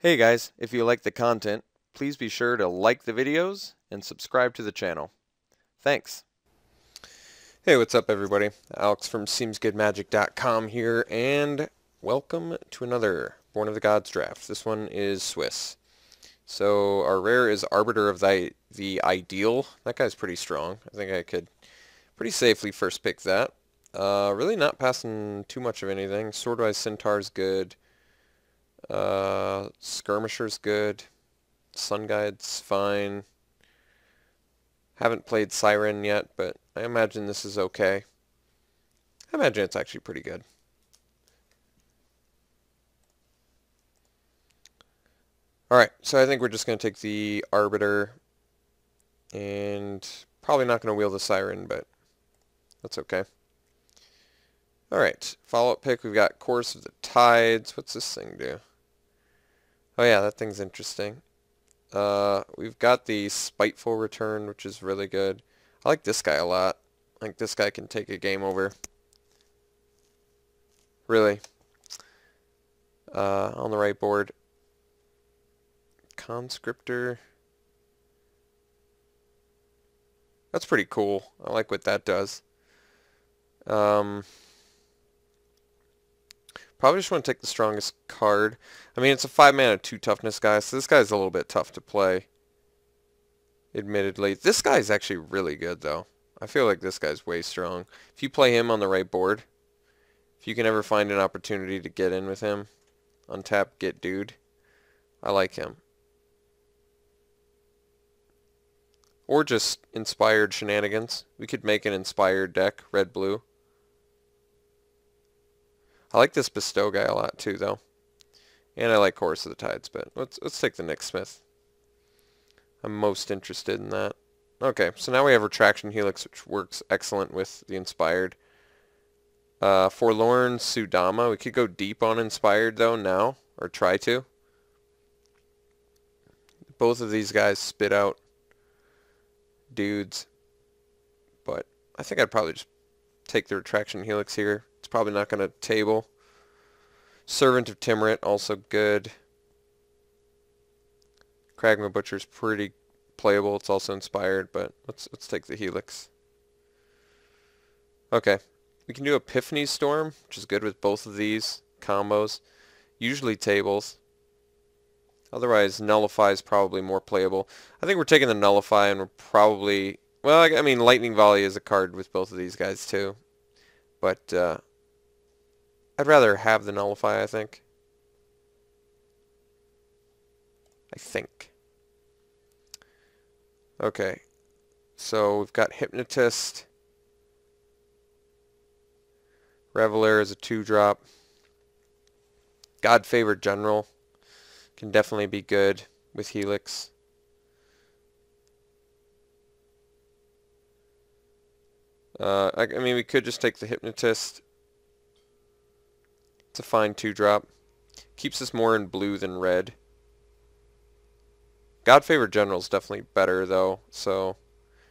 Hey guys, if you like the content, please be sure to like the videos and subscribe to the channel. Thanks. Hey, what's up everybody? Alex from SeemsGoodMagic.com here, and welcome to another Born of the Gods draft. This one is Swiss. So our rare is Arbiter of the Ideal. That guy's pretty strong. I think I could pretty safely first pick that. Really not passing too much of anything. Swordwise Centaur's good. Skirmisher's good. Sun Guide's fine. Haven't played Siren yet, but I imagine this is okay. I imagine it's actually pretty good. Alright, so I think we're just going to take the Arbiter, and probably not going to wield the Siren, but that's okay. Alright, follow-up pick, we've got Course of the Tides. What's this thing do? Oh yeah, that thing's interesting. We've got the Spiteful Return, which is really good. I like this guy a lot. I think this guy can take a game over. Really. On the right board. Conscriptor. That's pretty cool. I like what that does. Probably just want to take the strongest card. I mean, it's a 5-mana 2 toughness guy, so this guy's a little bit tough to play. Admittedly. This guy's actually really good, though. I feel like this guy's way strong. If you play him on the right board, if you can ever find an opportunity to get in with him, untap, get dude, I like him. Or just inspired shenanigans. We could make an inspired deck, red-blue. I like this Bestow guy a lot too, though. And I like Chorus of the Tides, but let's take the Nick Smith. I'm most interested in that. Okay, so now we have Retraction Helix, which works excellent with the Inspired. Forlorn Sudama. We could go deep on Inspired, though, now. Or try to. Both of these guys spit out dudes. But I think I'd probably just take the Retraction Helix here. It's probably not going to table. Servant of Timurit, also good. Kragma Butcher's pretty playable. It's also inspired, but let's take the Helix. Okay. We can do Epiphany Storm, which is good with both of these combos. Usually tables. Otherwise, Nullify is probably more playable. I think we're taking the Nullify, and we're probably... Well, I mean, Lightning Volley is a card with both of these guys, too. But, I'd rather have the Nullify, I think. Okay. So, we've got Hypnotist. Reveler is a 2-drop. God-Favored General can definitely be good with Helix. I mean, we could just take the Hypnotist. It's a fine 2-drop. Keeps us more in blue than red. God-Favored General is definitely better, though, so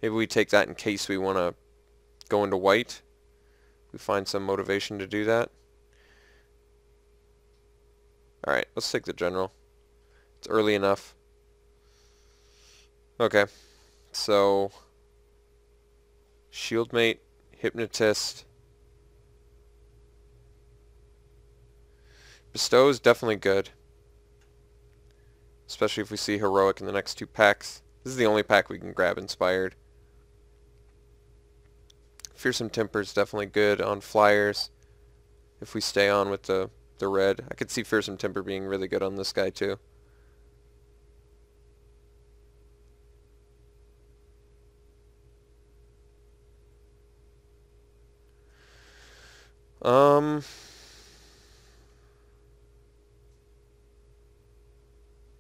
maybe we take that in case we want to go into white. We find some motivation to do that. Alright, let's take the General. It's early enough. Okay, so Shieldmate, Hypnotist. Bestow is definitely good. Especially if we see Heroic in the next 2 packs. This is the only pack we can grab Inspired. Fearsome Temper is definitely good on flyers. If we stay on with the red. I could see Fearsome Temper being really good on this guy too.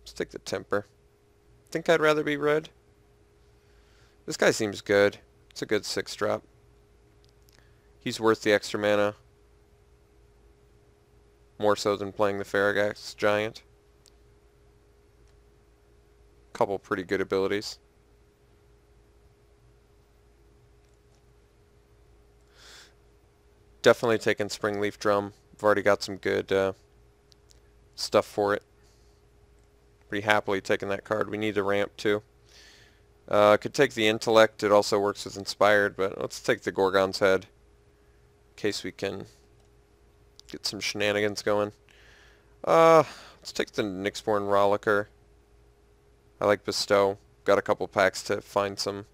Let's take the Temper. I think I'd rather be red. This guy seems good. It's a good 6-drop. He's worth the extra mana. More so than playing the Farragas Giant. Couple pretty good abilities. Definitely taking Springleaf Drum. I've already got some good stuff for it. pretty happily taking that card. We need the ramp too. Could take the intellect. It also works with inspired, but let's take the Gorgon's head in case we can get some shenanigans going. Let's take the Nyxborn Rollicker. I like Bestow. Got a couple packs to find some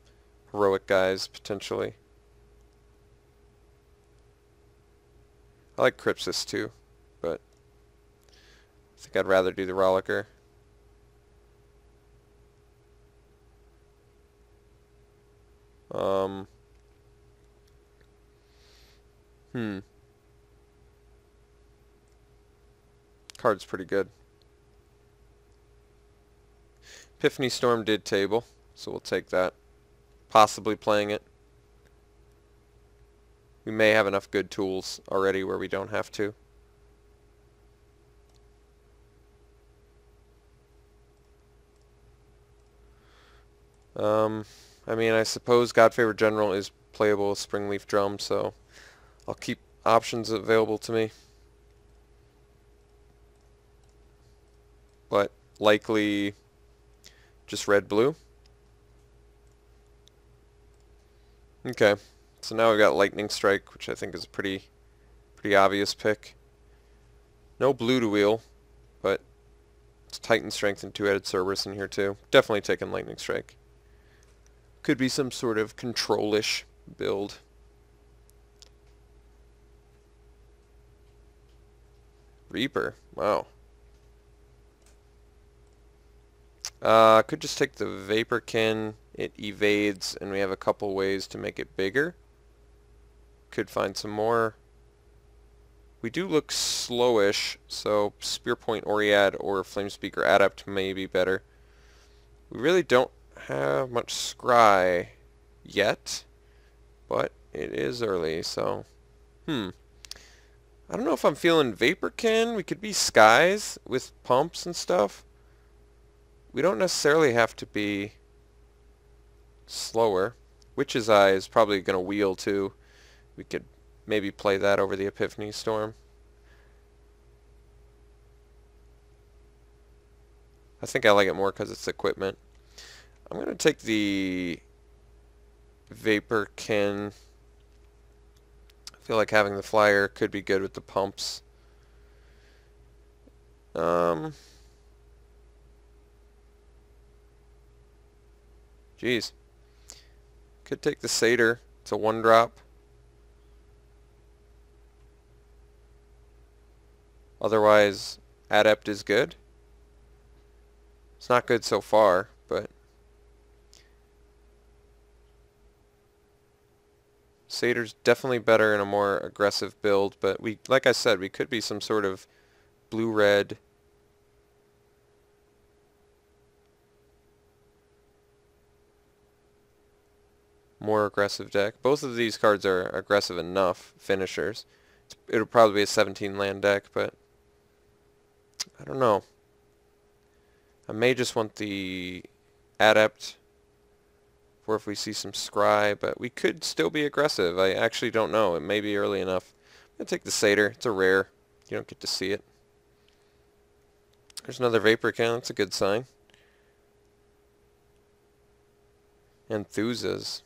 heroic guys potentially. I like Crypsis too, but I think I'd rather do the Rollicker. Card's pretty good. Epiphany Storm did table, so we'll take that. Possibly playing it. We may have enough good tools already where we don't have to. I mean, I suppose Godfavorite General is playable with Springleaf Drum, so I'll keep options available to me. But likely just red-blue. Okay, so now we've got Lightning Strike, which I think is a pretty obvious pick. No blue to wheel, but it's Titan Strength and Two-Headed Cerberus in here too. Definitely taking Lightning Strike. Could be some sort of control-ish build. Reaper, wow. Could just take the Vaporkin. It evades, and we have a couple ways to make it bigger. Could find some more. We do look slowish, so Spearpoint Oread or Flamespeaker Adept may be better. We really don't have much Scry yet, but it is early, so I don't know if I'm feeling Vaporkin. We could be Skies with pumps and stuff. We don't necessarily have to be slower. Witch's Eye is probably going to wheel too. We could maybe play that over the Epiphany Storm. I think I like it more because it's equipment. I'm going to take the Vaporkin. I feel like having the flyer could be good with the pumps. Jeez. Could take the Satyr. It's a 1-drop. Otherwise, Adept is good. It's not good so far, but Satyr's definitely better in a more aggressive build, but we, like I said, we could be some sort of blue-red more aggressive deck. Both of these cards are aggressive enough finishers. It'll probably be a 17 land deck, but I don't know. I may just want the Adept for if we see some Scry, but we could still be aggressive. I actually don't know. It may be early enough. I'm going to take the Satyr. It's a rare. You don't get to see it. There's another Vaporkin. That's a good sign. Enthusas.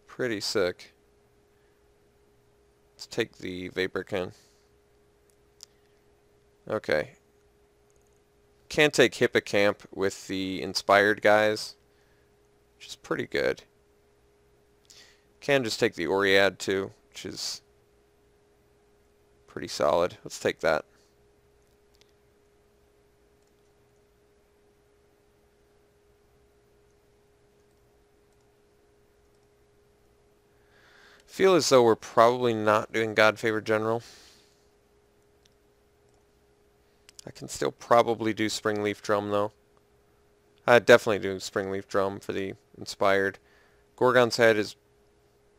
Pretty sick. Let's take the Vaporkin. Okay. Can't take Hippocamp with the inspired guys, which is pretty good. Can just take the Oread too, which is pretty solid. Let's take that. Feel as though we're probably not doing God-Favored General. I can still probably do Springleaf Drum though. I'd definitely do Springleaf Drum for the inspired. Gorgon's Head is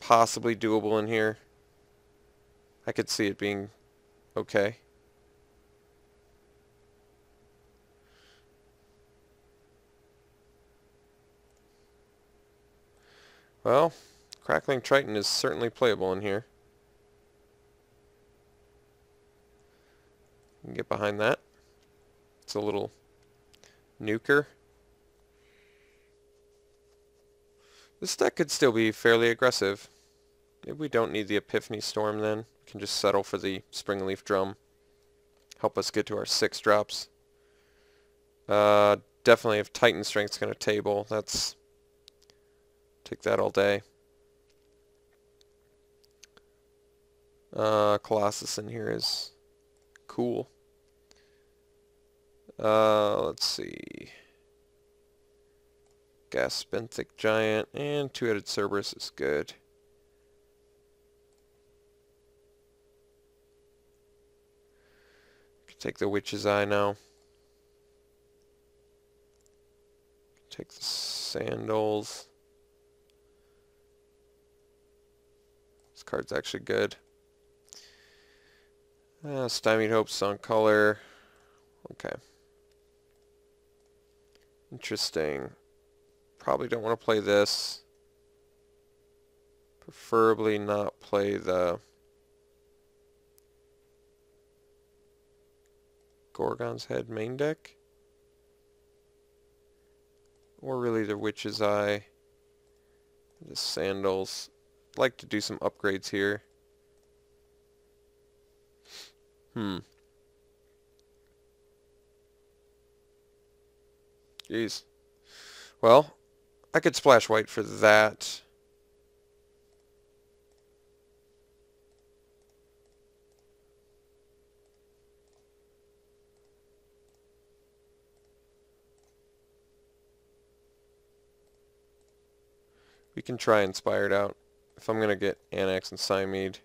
possibly doable in here. I could see it being okay. Well, Crackling Triton is certainly playable in here. You can get behind that. It's a little Nuker. This deck could still be fairly aggressive. Maybe we don't need the Epiphany Storm then. We can just settle for the Springleaf Drum. Help us get to our 6 drops. Definitely if Titan Strength's going to table, that's... take that all day. Colossus in here is cool. Let's see. Gas Benthic Giant and Two-Headed Cerberus is good. Could take the Witch's Eye now. Take the Sandals. This card's actually good. Stymied Hopes on color. Okay. Interesting. Probably don't want to play this. Preferably not play the Gorgon's Head main deck. Or really the Witch's Eye. The Sandals. I'd like to do some upgrades here. Jeez. Well, I could splash white for that. We can try Inspired out. If I'm going to get Annex and Siamede,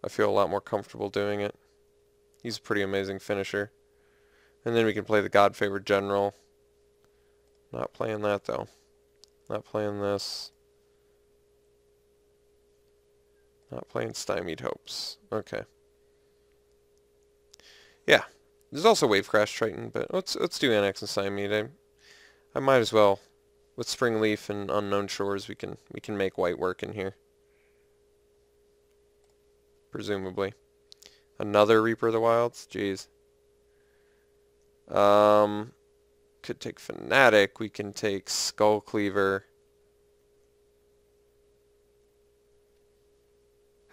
I feel a lot more comfortable doing it. He's a pretty amazing finisher. And then we can play the God-Favored General. Not playing that, though. Not playing this. Not playing Stymied Hopes. Okay. Yeah. There's also Wave Crash Triton, but let's do Annex and Siamede. I might as well. With Springleaf and Unknown Shores, we can make white work in here. Presumably. Another Reaper of the Wilds? Jeez. Could take Fanatic. We can take Skull Cleaver.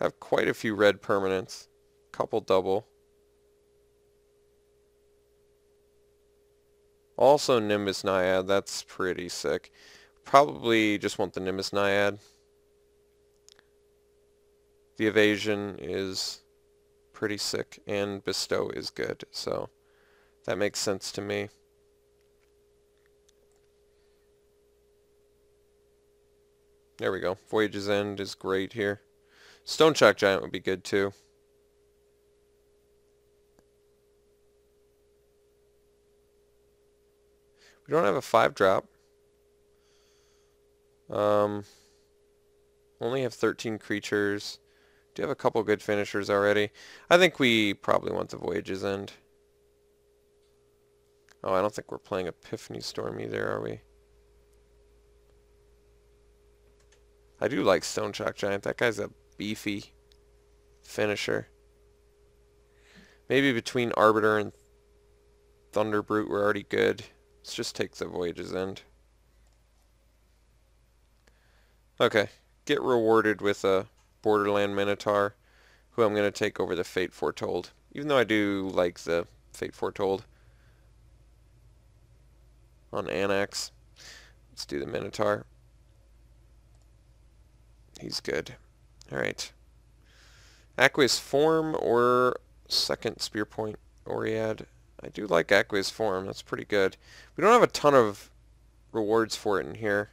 Have quite a few red permanents. Couple double. Also Nimbus Naiad. That's pretty sick. Probably just want the Nimbus Naiad. The Evasion is pretty sick, and Bestow is good, so that makes sense to me. There we go. Voyage's End is great here. Stone Shock Giant would be good too. We don't have a 5-drop. Only have 13 creatures. Do have a couple good finishers already. I think we probably want the Voyage's End. Oh, I don't think we're playing Epiphany Storm either, are we? I do like Stone Shock Giant. That guy's a beefy finisher. Maybe between Arbiter and Thunderbrute we're already good. Let's just take the Voyage's End. Okay. Get rewarded with a Borderland Minotaur, who I'm going to take over the Fate Foretold. Even though I do like the Fate Foretold on Annex. Let's do the Minotaur. He's good. Alright. Aqueous Form or second Spear Point Oread. I do like Aqueous Form. That's pretty good. We don't have a ton of rewards for it in here.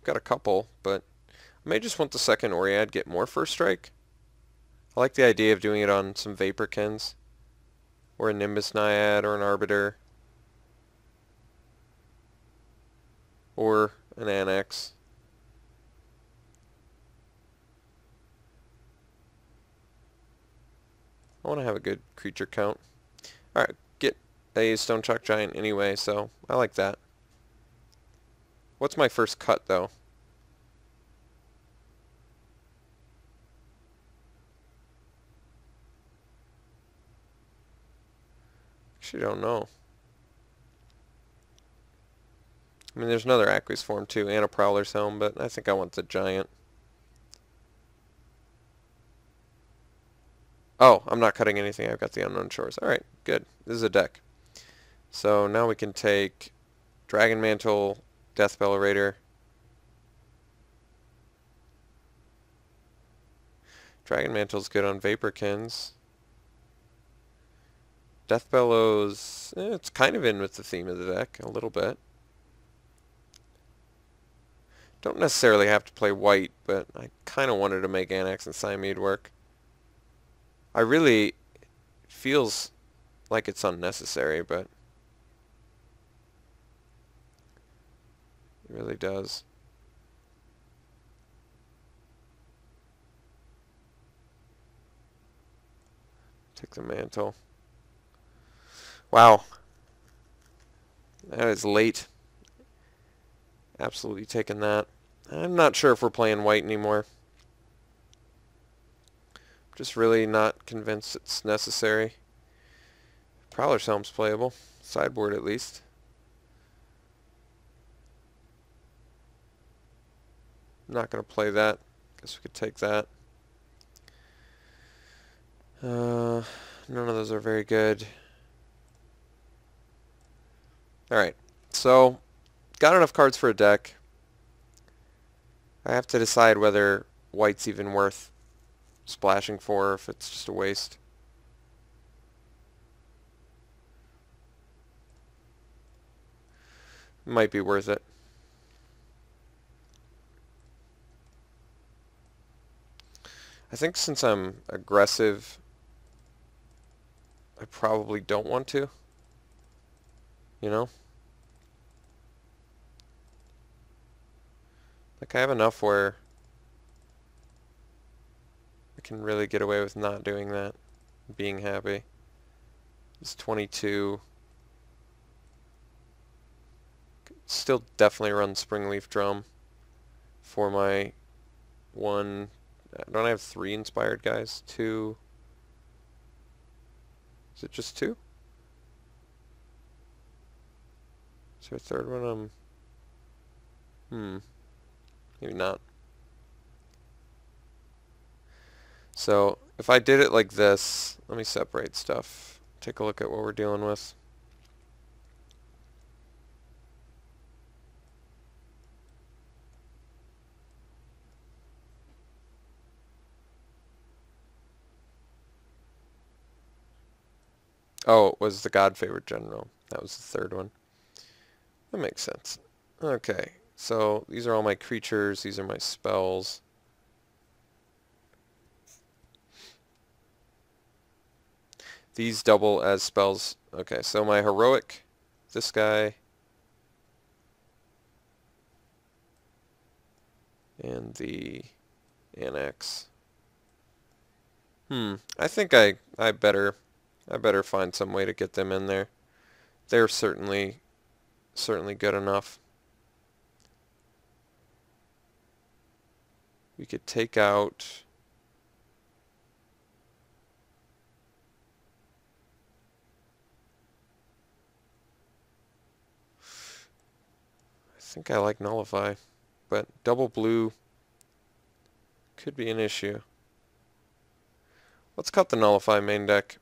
Got a couple, but I may just want the second Oread, get more first strike. I like the idea of doing it on some Vaporkins, or a Nimbus Naiad, or an Arbiter, or an Annex. I want to have a good creature count. Alright, get a Stone Shock Giant anyway, so I like that. What's my first cut, though? Actually don't know. I mean, there's another Aqueous form too, and a Prowler's Helm, but I think I want the Giant. Oh, I'm not cutting anything. I've got the Unknown Shores. Alright, good. This is a deck. So now we can take Dragon Mantle, Deathbellow Raider. Dragon Mantle's good on Vaporkins. Deathbellow's, it's kind of in with the theme of the deck, a little bit. Don't necessarily have to play white, but I kind of wanted to make Annex and Siamede work. I really, feels like it's unnecessary, but it really does. Take the Mantle. Wow. That is late. Absolutely taking that. I'm not sure if we're playing white anymore. Just really not convinced it's necessary. Prowler's Helm's playable. Sideboard at least. I'm not going to play that. Guess we could take that. None of those are very good. Alright, so got enough cards for a deck. I have to decide whether white's even worth splashing for, or if it's just a waste. Might be worth it. I think since I'm aggressive, I probably don't want to. You know? Like, I have enough where I can really get away with not doing that, being happy. It's 22. Still definitely run Springleaf Drum for my one. Don't I have 3 inspired guys? 2. Is it just 2? Is there a third one? Maybe not. So if I did it like this, let me separate stuff. Take a look at what we're dealing with. Oh, it was the God-Favored General. That was the third one. That makes sense. Okay, so these are all my creatures. These are my spells. These double as spells. Okay, so my Heroic, this guy, and the Annex. I think I better find some way to get them in there. They're certainly good enough. We could take out I think I like Nullify, but double blue could be an issue. Let's cut the Nullify main deck.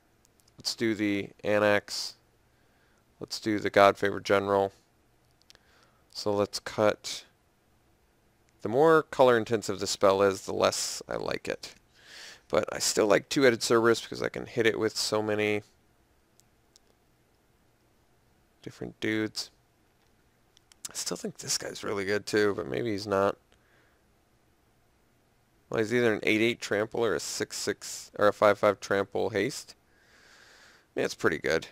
Let's do the Annex. Let's do the God-Favored General. So let's cut. The more color intensive the spell is, the less I like it. But I still like Two-Headed Cerberus because I can hit it with so many different dudes. I still think this guy's really good too, but maybe he's not. Well, he's either an 8/8 trample or a 6/6 or a 5/5 trample haste. I mean, it's pretty good.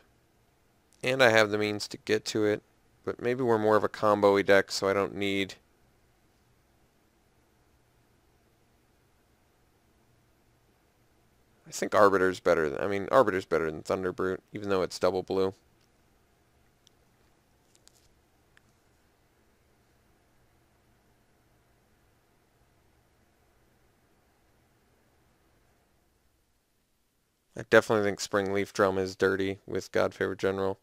And I have the means to get to it, but maybe we're more of a combo-y deck, so I don't need. I think Arbiter's better. I mean, Arbiter's better than Thunderbrute, even though it's double blue. I definitely think Spring Leaf Drum is dirty with God Favorite General.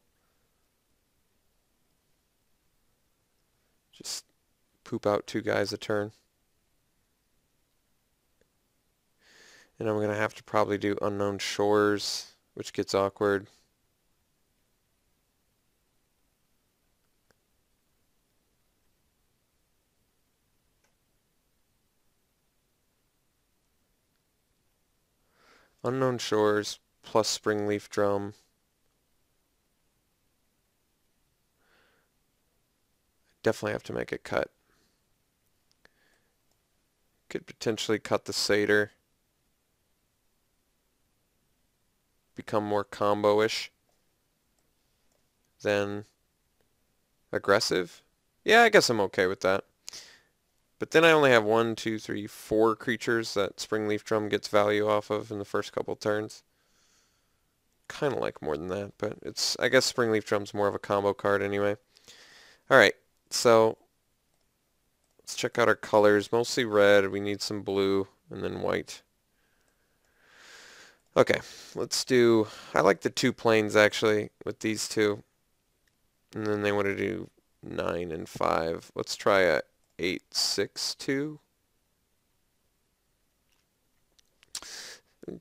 Just poop out 2 guys a turn. And I'm going to have to probably do Unknown Shores, which gets awkward. Unknown Shores plus Spring Leaf Drum. Definitely have to make a cut. Could potentially cut the Satyr. Become more combo-ish than aggressive. Yeah, I guess I'm okay with that. But then I only have 1, 2, 3, 4 creatures that Spring Leaf Drum gets value off of in the first couple turns. Kind of like more than that, but it's, I guess Spring Leaf Drum's more of a combo card anyway. Alright, so let's check out our colors. Mostly red, we need some blue, and then white. Okay, let's do, I like the 2 planes actually with these 2. And then they want to do 9 and 5. Let's try a 8, 6, 2.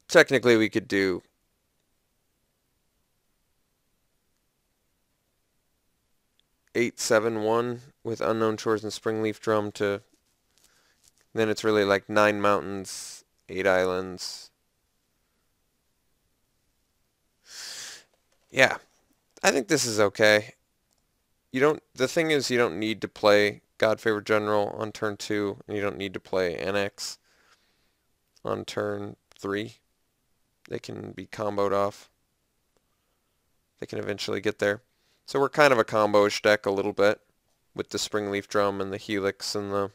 Technically we could do 8, 7, 1 with Unknown Shores and Spring Leaf Drum to, then it's really like 9 mountains, 8 islands. Yeah, I think this is okay. The thing is you don't need to play God Favorite General on turn 2, and you don't need to play NX on turn 3. They can be comboed off. They can eventually get there. So we're kind of a combo-ish deck a little bit with the Spring Leaf Drum and the Helix and the...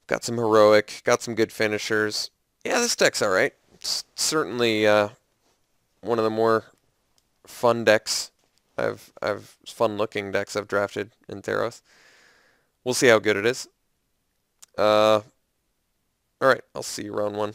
Got some Heroic, got some good finishers. Yeah, this deck's alright. It's certainly one of the more fun decks fun-looking decks I've drafted in Theros. We'll see how good it is. Alright, I'll see you round 1.